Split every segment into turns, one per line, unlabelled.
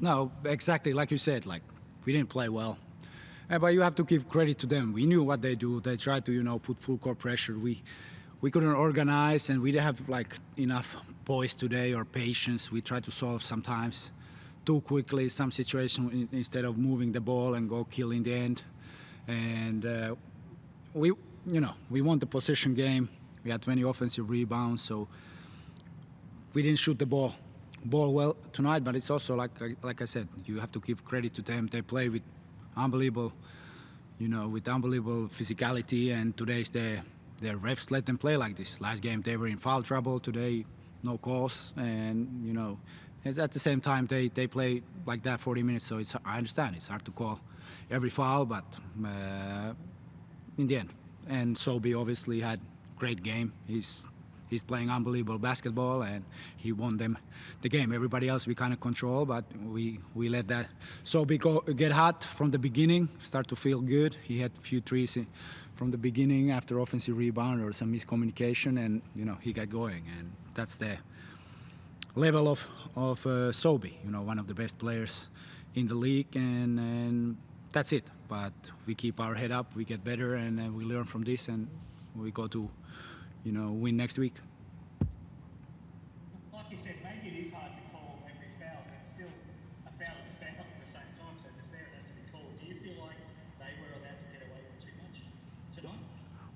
No, exactly like you said. Like we didn't play well, but you have to give credit to them. We knew what they do. They tried to put full court pressure. We couldn't organize, and we didn't have like enough poise today or patience. We tried to solve sometimes too quickly some situation instead of moving the ball and go kill in the end. And we won the possession game. We had 20 offensive rebounds, so we didn't shoot the ball well tonight. But it's also like I said, you have to give credit to them. They play with unbelievable physicality, and today's their refs let them play like this. Last game they were in foul trouble. Today, no calls, and at the same time they play like that 40 minutes. So I understand it's hard to call every foul, but in the end, and Sobi obviously had great game. He's playing unbelievable basketball, and he won them the game. Everybody else we kind of control, but we let that Sobi get hot from the beginning, start to feel good. He had a few threes from the beginning after offensive rebound or some miscommunication, and he got going, and that's the level of Sobi, one of the best players in the league, and that's it. But we keep our head up, we get better, and we learn from this, and we go to win next week.
Like you said, maybe it is hard to call every foul, but it's still a foul is a foul at the same time, so if it's there, it has to be called. Do you feel like they were allowed to get away with too much tonight?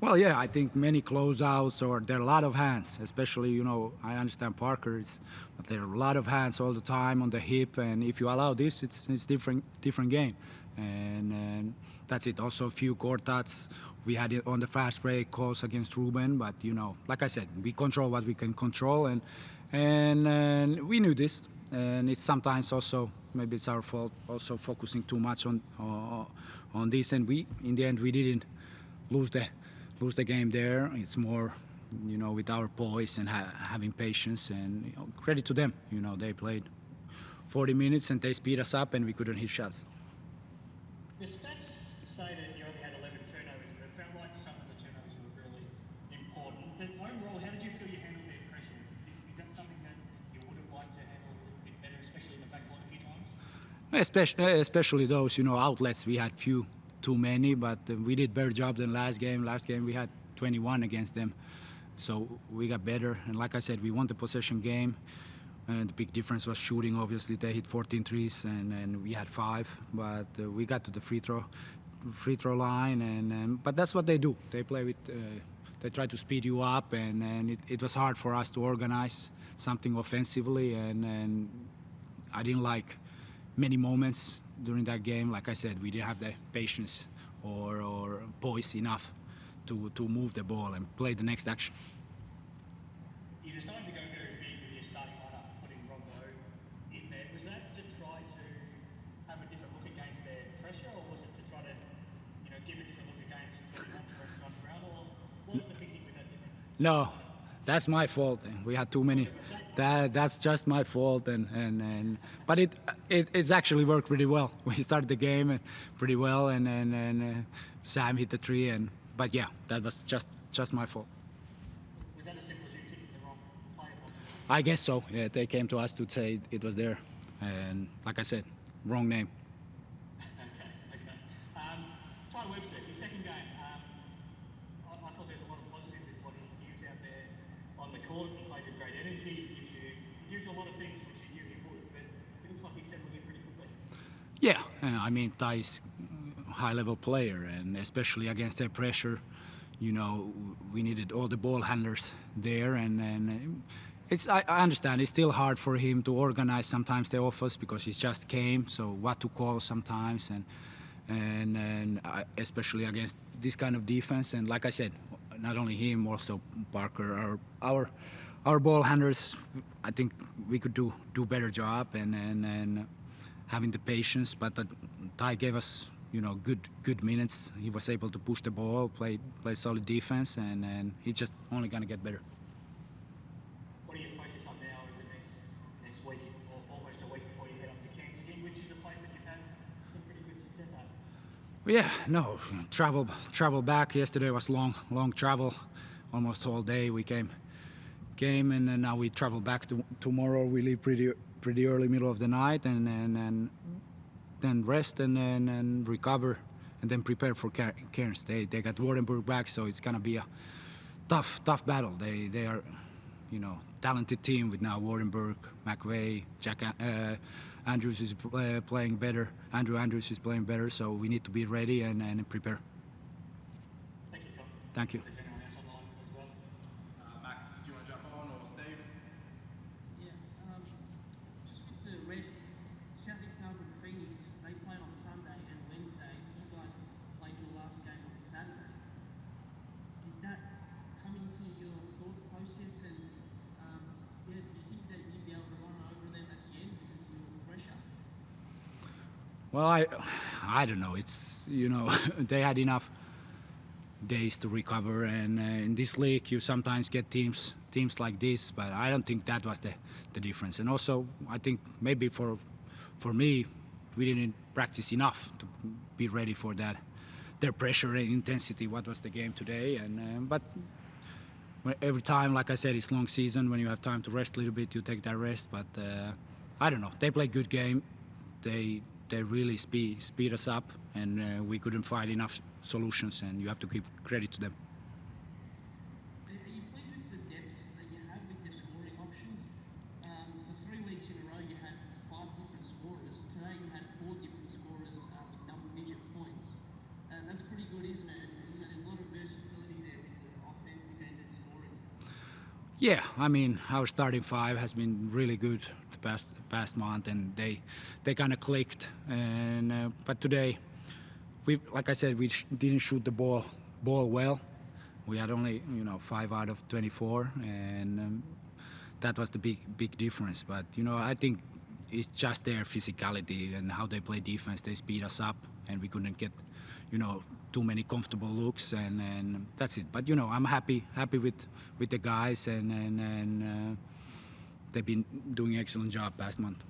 Well, yeah, I think many closeouts, or there are a lot of hands, especially, I understand Parker's, but there are a lot of hands all the time on the hip, and if you allow this, it's different game. And that's it. Also, a few court touch. We had it on the fast break calls against Ruben, but like I said, we control what we can control, and we knew this. And it's sometimes also maybe it's our fault also focusing too much on this, and in the end we didn't lose the game there. It's more with our poise and having patience, and credit to them. They played 40 minutes and they speed us up, and we couldn't hit shots.
The stats say that you only had 11 turnovers, but it felt like some of the turnovers were really important. But overall, how did you feel you handled their pressure? Is that something that you would have liked to handle a little bit better, especially in the backline a few times?
Especially those outlets. We had few too many, but we did better job than last game. Last game we had 21 against them, so we got better. And like I said, we won the possession game. And the big difference was shooting. Obviously, they hit 14 threes, and we had 5. But we got to the free throw line, and but that's what they do. They play with. They try to speed you up, and it was hard for us to organize something offensively. And I didn't like many moments during that game. Like I said, we didn't have the patience or poise enough to move the ball and play the next action.
You decided to go very big with your starting lineup, putting Rondo in there. Was that to try to have a different look against their pressure, or was it to try to, give a different look against 21 for round, or what was the thinking with that different?
No, that's my fault. We had too many. That's just my fault, but it's actually worked pretty well. We started the game pretty well, and Sam hit the 3, but yeah, that was just my fault.
Was that as simple as you picking the wrong player?
I guess so. Yeah, they came to us to say it was there, and like I said, wrong name.
Okay. Ty Webster, your second game. I thought there's a lot of positives with what he gives out there on the court. He plays with great energy. He gives you a lot of things which you knew he would, but it looks like he settled in pretty quickly.
Yeah, I mean Ty's a high-level player, and especially against their pressure, we needed all the ball handlers there, and I understand it's still hard for him to organize sometimes the offense because he just came, so what to call sometimes, and especially against this kind of defense. And like I said, not only him, also Parker, our ball handlers. I think we could do better job and having the patience. But Ty gave us good minutes. He was able to push the ball, play solid defense, and he's just only gonna get better.
What are you focused on now over the next week, or almost a week before you head up to Cairns again, which is a place that you've had some pretty good success at?
Yeah, no, travel back. Yesterday was long travel, almost all day. We came, and then now we travel back tomorrow. We leave pretty pretty early middle of the night, and then rest and recover, and then prepare for Cairns. They got Wardenburg back, so it's gonna be a tough battle. They are, talented team with now Wardenburg, McVeigh, Jack Andrews is playing better. Andrew Andrews is playing better, so we need to be ready and prepare.
Thank you, Tom.
Thank you.
If there's anyone else online as well.
Max, do you want to jump on, or Steve?
Yeah, just with the rest, Southeast Melbourne Phoenix, they played on Sunday and Wednesday. You guys played your last game on Saturday. Did that come into your thought process? And did you think that you'd be able to run over them at the end because you were fresher?
Well, I don't know. It's they had enough days to recover, and in this league you sometimes get teams like this, but I don't think that was the difference. And also I think maybe for me, we didn't practice enough to be ready for that, their pressure and intensity. What was the game today? And but every time, like I said, it's long season. When you have time to rest a little bit, you take that rest. But I don't know. They play good game. They really speed us up, and we couldn't find enough solutions. And you have to give credit to them.
Are you pleased with the depth that you have with your scoring options? For 3 weeks in a row, you had 5 different scorers. Today, you had 4 different scorers with double-digit points. That's pretty good, isn't it? There's a lot of versatility there with the offensive end and scoring.
Yeah, I mean, our starting 5 has been really good the past month, and they kind of clicked. And but today, like I said, we didn't shoot the ball well. We had only 5 out of 24, and that was the big difference. But I think it's just their physicality and how they play defense. They speed us up, and we couldn't get too many comfortable looks, and that's it. But I'm happy with the guys, and they've been doing an excellent job past month.